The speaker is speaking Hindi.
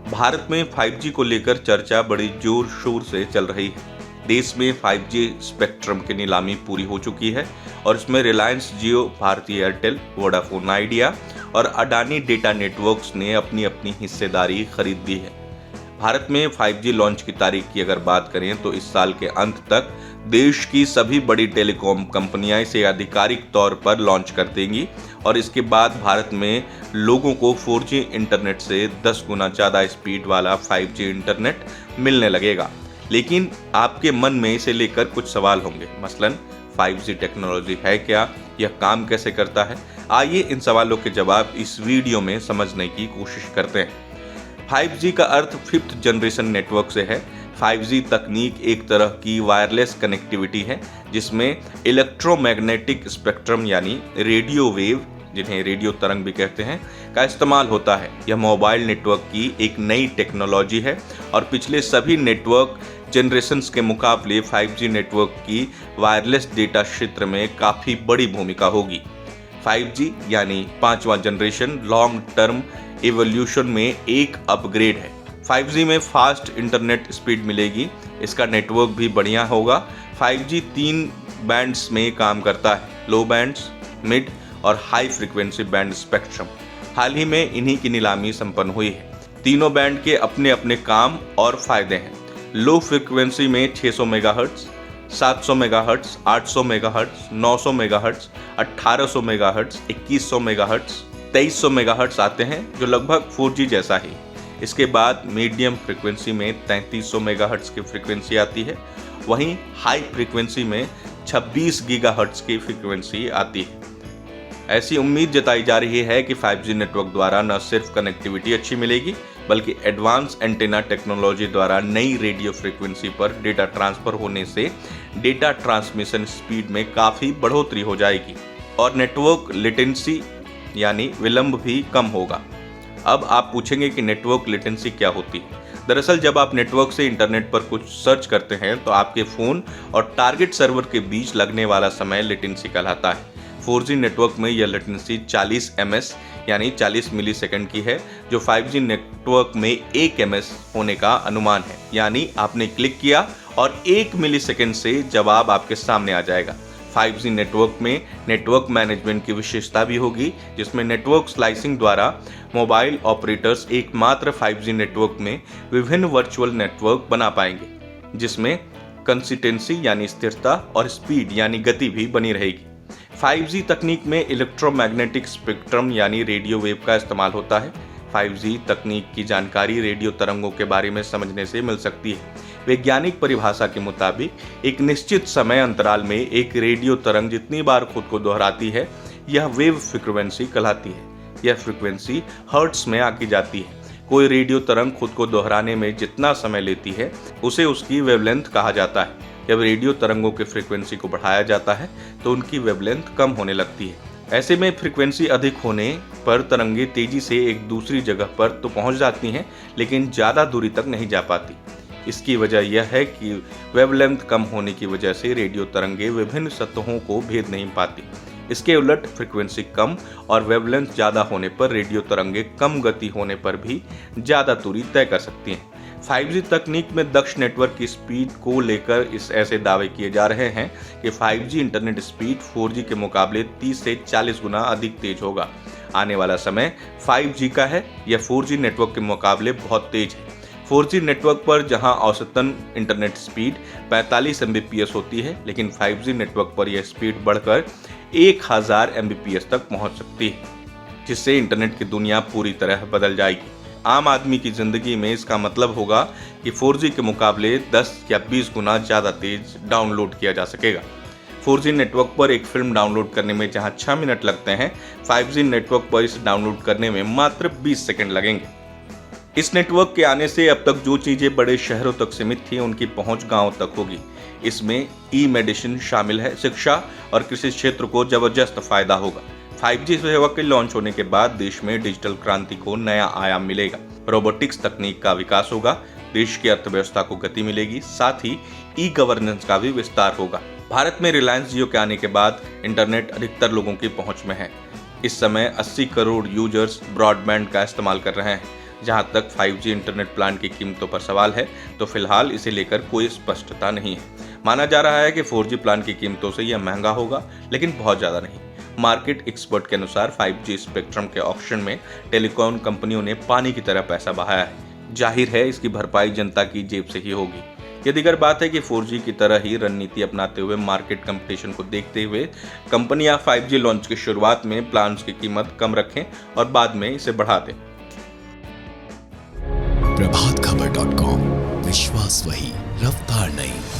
भारत में 5G को लेकर चर्चा बड़ी जोर शोर से चल रही है। देश में 5G स्पेक्ट्रम की नीलामी पूरी हो चुकी है और इसमें रिलायंस जियो, भारती एयरटेल, वोडाफोन आइडिया और अडानी डेटा नेटवर्क्स ने अपनी अपनी हिस्सेदारी खरीद ली है। भारत में 5G लॉन्च की तारीख की अगर बात करें तो इस साल के अंत तक देश की सभी बड़ी टेलीकॉम कंपनियां इसे आधिकारिक तौर पर लॉन्च कर देंगी और इसके बाद भारत में लोगों को 4G इंटरनेट से 10 गुना ज़्यादा स्पीड वाला 5G इंटरनेट मिलने लगेगा। लेकिन आपके मन में इसे लेकर कुछ सवाल होंगे, मसलन 5G टेक्नोलॉजी है क्या, यह काम कैसे करता है। आइए इन सवालों के जवाब इस वीडियो में समझने की कोशिश करते हैं। 5G का अर्थ 5th जनरेशन नेटवर्क से है। 5G तकनीक एक तरह की वायरलेस कनेक्टिविटी है जिसमें इलेक्ट्रोमैग्नेटिक स्पेक्ट्रम यानी रेडियो वेव, जिन्हें रेडियो तरंग भी कहते हैं, का इस्तेमाल होता है। यह मोबाइल नेटवर्क की एक नई टेक्नोलॉजी है और पिछले सभी नेटवर्क जनरेशन्स के मुकाबले 5G नेटवर्क की वायरलेस डेटा क्षेत्र में काफ़ी बड़ी भूमिका होगी। 5G यानी 5वां जनरेशन लॉन्ग टर्म इवोल्यूशन में एक अपग्रेड है। 5G में फास्ट इंटरनेट स्पीड मिलेगी, इसका नेटवर्क भी बढ़िया होगा। 5G 3 बैंड्स में काम करता है, लो बैंड्स, मिड और हाई फ्रीक्वेंसी बैंड स्पेक्ट्रम। हाल ही में इन्हीं की नीलामी संपन्न हुई है। तीनों बैंड के अपने अपने काम और फायदे हैं। लो फ्रीक्वेंसी में 600 megahertz, 700 megahertz, 800 megahertz, 900 megahertz, 1800 megahertz, 2100 megahertz, 2300 megahertz आते हैं, जो लगभग 4G जैसा ही। इसके बाद मीडियम फ्रीक्वेंसी में 3300 मेगाहर्ट्ज की फ्रीक्वेंसी आती है। वहीं हाई फ्रीक्वेंसी में 26 गीगाहर्ट्ज की फ्रीक्वेंसी आती है। ऐसी उम्मीद जताई जा रही है कि 5G नेटवर्क द्वारा न सिर्फ कनेक्टिविटी अच्छी मिलेगी बल्कि एडवांस एंटेना टेक्नोलॉजी द्वारा नई रेडियो फ्रीक्वेंसी पर डेटा ट्रांसफर होने से डेटा ट्रांसमिशन स्पीड में काफ़ी बढ़ोतरी हो जाएगी और नेटवर्क लेटेंसी यानी विलंब भी कम होगा। अब आप पूछेंगे कि नेटवर्क लेटेंसी क्या होती है। दरअसल जब आप नेटवर्क से इंटरनेट पर कुछ सर्च करते हैं तो आपके फ़ोन और टारगेट सर्वर के बीच लगने वाला समय लेटेंसी कहलाता है। 4G नेटवर्क में यह लेटेंसी 40 ms यानी 40 मिलीसेकंड की है, जो 5G नेटवर्क में 1 ms होने का अनुमान है। यानी आपने क्लिक किया और 1 मिलीसेकंड से जवाब आपके सामने आ जाएगा। 5G नेटवर्क में नेटवर्क मैनेजमेंट की विशेषता भी होगी, जिसमें नेटवर्क स्लाइसिंग द्वारा मोबाइल ऑपरेटर्स एकमात्र 5G नेटवर्क में विभिन्न वर्चुअल नेटवर्क बना पाएंगे, जिसमें कंसिस्टेंसी यानी स्थिरता और स्पीड यानी गति भी बनी रहेगी। 5G तकनीक में इलेक्ट्रोमैग्नेटिक स्पेक्ट्रम यानी रेडियो वेव का इस्तेमाल होता है। 5G तकनीक की जानकारी रेडियो तरंगों के बारे में समझने से मिल सकती है। वैज्ञानिक परिभाषा के मुताबिक एक निश्चित समय अंतराल में एक रेडियो तरंग जितनी बार खुद को दोहराती है, यह वेव फ्रीक्वेंसी कहलाती है। यह फ्रीक्वेंसी हर्ट्ज में आंकी जाती है। कोई रेडियो तरंग खुद को दोहराने में जितना समय लेती है उसे उसकी वेवलेंथ कहा जाता है। जब रेडियो तरंगों के फ्रीक्वेंसी को बढ़ाया जाता है तो उनकी वेवलेंथ कम होने लगती है। ऐसे में फ्रीक्वेंसी अधिक होने पर तरंगे तेजी से एक दूसरी जगह पर तो पहुंच जाती हैं, लेकिन ज़्यादा दूरी तक नहीं जा पाती। इसकी वजह यह है कि वेवलेंथ कम होने की वजह से रेडियो तरंगे विभिन्न सतहों को भेद नहीं पाती। इसके उलट फ्रीक्वेंसी कम और वेवलेंथ ज़्यादा होने पर रेडियो तरंगे कम गति होने पर भी ज़्यादा दूरी तय कर सकती हैं। 5G तकनीक में दक्ष नेटवर्क की स्पीड को लेकर ऐसे दावे किए जा रहे हैं कि 5G इंटरनेट स्पीड 4G के मुकाबले 30 से 40 गुना अधिक तेज होगा। आने वाला समय 5G का है, यह 4G नेटवर्क के मुकाबले बहुत तेज है। 4G नेटवर्क पर जहां औसतन इंटरनेट स्पीड 45 Mbps होती है, लेकिन 5G नेटवर्क पर यह स्पीड बढ़कर 1000 Mbps तक पहुंच सकती है, जिससे इंटरनेट की दुनिया पूरी तरह बदल जाएगी। आम आदमी की ज़िंदगी में इसका मतलब होगा कि 4G के मुकाबले 10 या 20 गुना ज़्यादा तेज डाउनलोड किया जा सकेगा। 4G नेटवर्क पर एक फिल्म डाउनलोड करने में जहां 6 मिनट लगते हैं, 5G नेटवर्क पर इसे डाउनलोड करने में मात्र 20 सेकंड लगेंगे। इस नेटवर्क के आने से अब तक जो चीज़ें बड़े शहरों तक सीमित थी, उनकी पहुंच गाँव तक होगी। इसमें ई-मेडिसिन शामिल है। शिक्षा और कृषि क्षेत्र को जबरदस्त फायदा होगा। 5G सेवा के लॉन्च होने के बाद देश में डिजिटल क्रांति को नया आयाम मिलेगा। रोबोटिक्स तकनीक का विकास होगा, देश की अर्थव्यवस्था को गति मिलेगी, साथ ही ई गवर्नेंस का भी विस्तार होगा। भारत में रिलायंस जियो के आने के बाद इंटरनेट अधिकतर लोगों की पहुंच में है। इस समय 80 करोड़ यूजर्स ब्रॉडबैंड का इस्तेमाल कर रहे हैं। जहां तक 5G इंटरनेट प्लान की कीमतों पर सवाल है तो फिलहाल इसे लेकर कोई स्पष्टता नहीं है। माना जा रहा है कि 4G प्लान की कीमतों से यह महंगा होगा, लेकिन बहुत ज़्यादा नहीं। मार्केट एक्सपर्ट के अनुसार 5G स्पेक्ट्रम के ऑक्शन में टेलीकॉम कंपनियों ने पानी की तरह पैसा बहाया है। जाहिर है इसकी भरपाई जनता की जेब से ही होगी। ये दीगर बात है कि 4G की तरह ही रणनीति अपनाते हुए मार्केट कंपटीशन को देखते हुए कंपनियां 5G लॉन्च की शुरुआत में प्लान्स की कीमत कम रखें और बाद में इसे बढ़ा दें। प्रभातखबर.com, विश्वास वही, रफ्तार नहीं।